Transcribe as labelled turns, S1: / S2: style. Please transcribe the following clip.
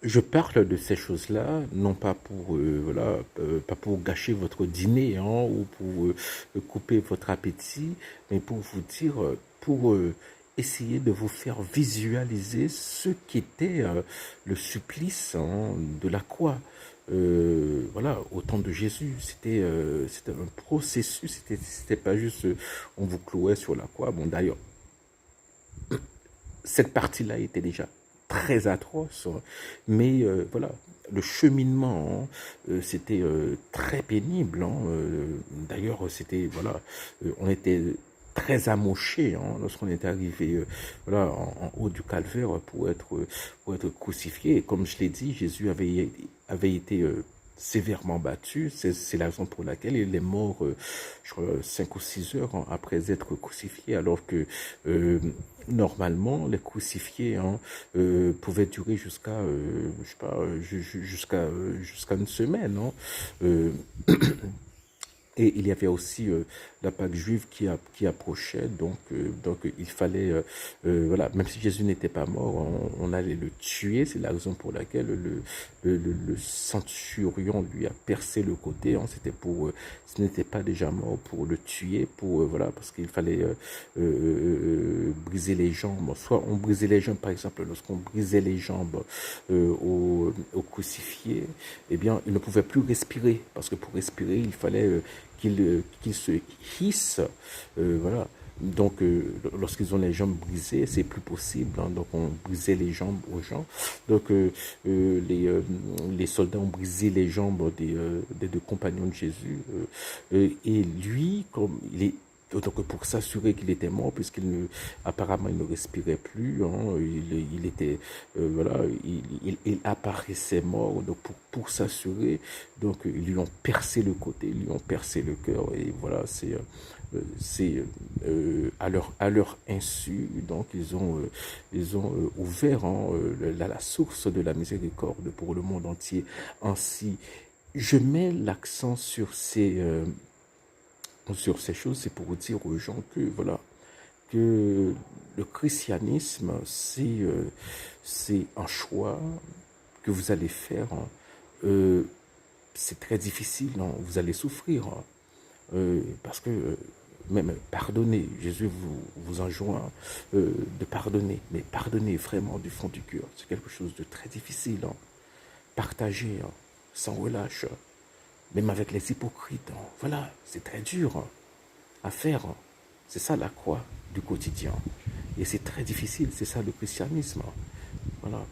S1: Je parle de ces choses-là, non pas pour voilà, pas pour gâcher votre dîner hein, ou pour couper votre appétit, mais pour vous dire, pour essayer de vous faire visualiser ce qu'était le supplice hein, de la croix. Voilà, au temps de Jésus, c'était un processus, c'était pas juste on vous clouait sur la croix. Bon, d'ailleurs, cette partie-là était déjà très atroce, hein. Mais voilà, le cheminement, hein, c'était très pénible. Hein, d'ailleurs, c'était voilà, on était très amoché hein, lorsqu'on était arrivé voilà en haut du calvaire pour être crucifié. Et comme je l'ai dit, Jésus avait été sévèrement battu. C'est la raison pour laquelle il est mort, je crois, 5 ou 6 heures hein, après être crucifié, alors que normalement les crucifiés hein, pouvaient durer jusqu'à, je sais pas, jusqu'à une semaine. Hein. Euh, et il y avait aussi la Pâque juive qui approchait, donc il fallait, voilà, même si Jésus n'était pas mort, on allait le tuer. C'est la raison pour laquelle le centurion lui a percé le côté. Hein, c'était pour, ce n'était pas déjà mort pour le tuer, pour voilà, parce qu'il fallait briser les jambes. Soit on brisait les jambes, par exemple, lorsqu'on brisait les jambes au crucifié, eh bien, il ne pouvait plus respirer, parce que pour respirer, il fallait qu'il se hisse, voilà. Donc, lorsqu'ils ont les jambes brisées, c'est plus possible. Hein, donc, on brisait les jambes aux gens. Donc, les soldats ont brisé les jambes des 2 compagnons de Jésus. Et lui, comme il est donc pour s'assurer qu'il était mort, puisqu'il ne, apparemment il ne respirait plus, hein, il était, voilà, il apparaissait mort. Donc pour s'assurer, donc ils lui ont percé le côté, ils lui ont percé le cœur, et voilà, c'est à leur insu, donc ils ont ouvert hein, la source de la miséricorde pour le monde entier. Ainsi, je mets l'accent sur ces choses, c'est pour dire aux gens que voilà, que le christianisme, c'est un choix que vous allez faire. Hein. Euh, c'est très difficile, hein, vous allez souffrir. Hein. Parce que même pardonner, Jésus vous enjoint de pardonner, mais pardonner vraiment du fond du cœur, c'est quelque chose de très difficile. Hein. Partager hein, sans relâche, même avec les hypocrites. Hein. Voilà, c'est très dur hein, à faire. Hein. C'est ça la croix du quotidien. Et c'est très difficile, c'est ça le christianisme. Hein. Voilà.